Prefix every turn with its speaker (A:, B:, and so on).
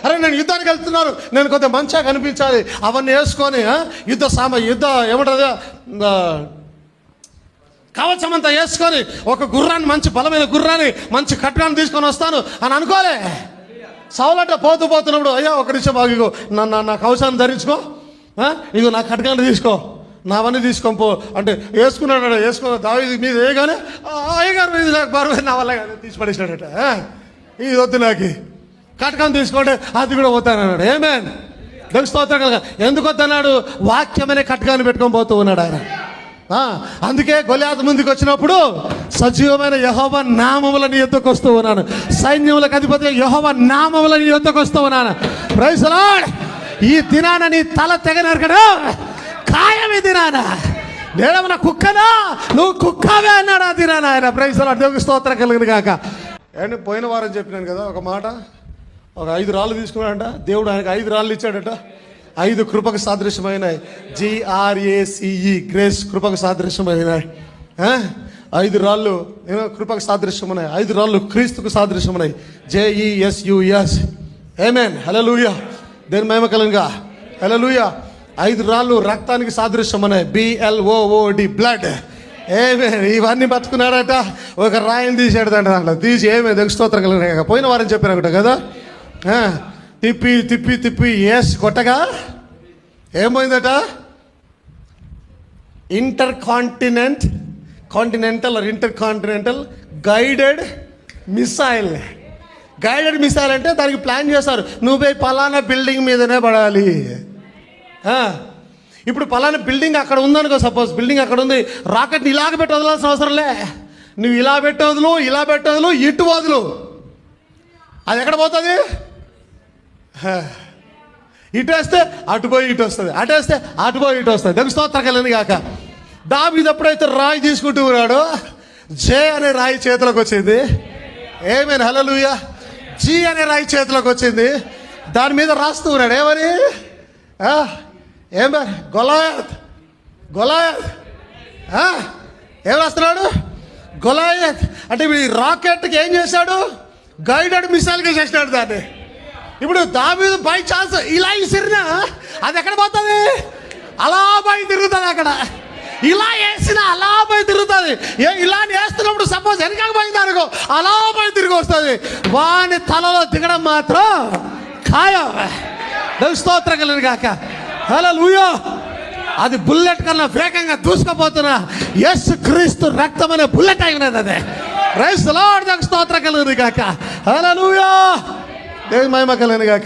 A: అరే నేను యుద్ధానికి వెళ్తున్నాను, నేను కొద్దిగా మంచిగా కనిపించాలి, అవన్నీ వేసుకొని యుద్ధ ఏమంటారు కవచమంతా వేసుకొని ఒక గుర్రాన్ని, మంచి బలమైన గుర్రాన్ని, మంచి ఖడ్గాన్ని తీసుకొని వస్తాను అని అనుకోలే. సౌలట పోతున్నప్పుడు అయ్యా ఒక నిమిషం బాగు, ఇగో నా కవచాన్ని ధరించుకో, ఇగో నా ఖడ్గాన్ని తీసుకో, నావన్నీ తీసుకోపో అంటే వేసుకున్నాడు. దావీదు మీద వేయగానే అయ్యగారు ఇది నాకు బరువు, నా వల్ల తీసి పడేసినాడట. ఇది వద్దు నాకు, ఖడ్గాన్ని తీసుకోండి, అది కూడా పోతానన్నాడు. ఏమేన్ స్తోత్రం కలగా. ఎందుకు వద్దన్నాడు? వాక్యమనే ఖడ్గాన్ని పెట్టుకొని పోతూ ఉన్నాడు ఆయన. అందుకే గొలియాతు ముందుకు వచ్చినప్పుడు సజీవమైన యెహోవా నామముల నీ యొద్దకు వస్తూ ఉన్నాను, సైన్యములకు అధిపతి యెహోవా నామముల నీ యొద్దకు వస్తూ ఉన్నాను. Praise the lord. ఈ దినాన నీ తల తెగ నరకడు, ఖాయం ఈ దినాన. నేనేమన్నా కుక్కనా? నువ్వు కుక్కవే అన్నాడు ఆ దినాన ఆయన. Praise the lord. దేవునికి స్తోత్రం కలుగును గాక. ఏంటి పోయిన వారం చెప్పినాను కదా ఒక మాట, ఒక 5 రాళ్ళు తీసుకున్నాడంట దేవుడు, ఆయనకు 5 రాళ్ళు ఇచ్చాడట. 5 కృపకు సాదృశ్యమైనవి. GRACE గ్రేస్ కృపకు సాదృశ్యమైనవి. 5 రాళ్ళు కృపకు సాదృశ్యమున్నాయి. 5 రాళ్ళు క్రీస్తుకు సాదృశ్యమున్నాయి. JESUS. ఆమేన్. హల్లెలూయా. దేని మహిమ కలుగుగా. హల్లెలూయా. 5 రాళ్ళు రక్తానికి సాదృశ్యమున్నాయి. BLOOD blood. ఆమేన్. ఇవన్నీ పట్టుకున్నాడట. ఒక రాయిని తీసాడు దాంట్లో తీసి ఏమే దేవునికి స్తోత్రం కలుగుగా. పోయిన వారం చెప్పినట కదా, తిప్పి తిప్పి తిప్పి ఏసి కొట్టగా ఏమైందట? Intercontinental guided missile. Guided missile అంటే దానికి ప్లాన్ చేస్తారు, నువ్వు పోయి పలానా బిల్డింగ్ మీదనే పడాలి. ఇప్పుడు పలానా బిల్డింగ్ అక్కడ ఉందనుకో, సపోజ్ బిల్డింగ్ అక్కడ ఉంది, రాకెట్ని ఇలాగ పెట్టి వదలాల్సిన అవసరంలే. నువ్వు ఇలా పెట్టవదులు, ఇలా పెట్టవదులు, ఇటు వదులు, అది ఎక్కడ పోతుంది? ఇటు వేస్తే అటు పోయి ఇటు వస్తుంది, అటు వేస్తే అటు పోయి ఇటు వస్తుంది. దేవునికి స్తోత్రం కలుగును గాక. దావీదు ఎప్పుడైతే రాయి తీసుకుంటూ ఉన్నాడో జే అనే రాయి చేతిలోకి వచ్చింది. ఆమేన్. హల్లెలూయా. జీ అనే రాయి చేతిలోకి వచ్చింది. దాని మీద రాస్తూ ఉన్నాడు ఏమని? ఏమే గొలాయత్. ఏం రాస్తున్నాడు? గొలాయత్. అంటే ఈ రాకెట్కి ఏం చేశాడు? గైడెడ్ మిసైల్గా చేసినాడు దాన్ని. ఇప్పుడు దావీదు బై ఛాన్స్ ఇలా విసిరినా అది ఎక్కడ పోతుంది? అలా పోయి తిరుగుతుంది అక్కడ. ఇలా వేసినా అలా పోయి తిరుగుతుంది. ఇలా వేస్తున్నప్పుడు సపోజ్ వెనకాల పోయింది అనుకో, అలా పోయి తిరిగి వస్తుంది. వాని తలలో దిగడం మాత్రం ఖాయం. దేవునికి స్తోత్రం కలుగును గాక. హల్లెలూయా. అది బుల్లెట్ కన్నా వేగంగా దూసుకుపోతున్నా యేసు క్రీస్తు రక్తం అనే బుల్లెట్ అయినది. అదే ప్రైజ్ ది లార్డ్. దేవునికి స్తోత్రం కలుగును గాక. హల్లెలూయా. దేవుని మహిమ కలుగును గాక.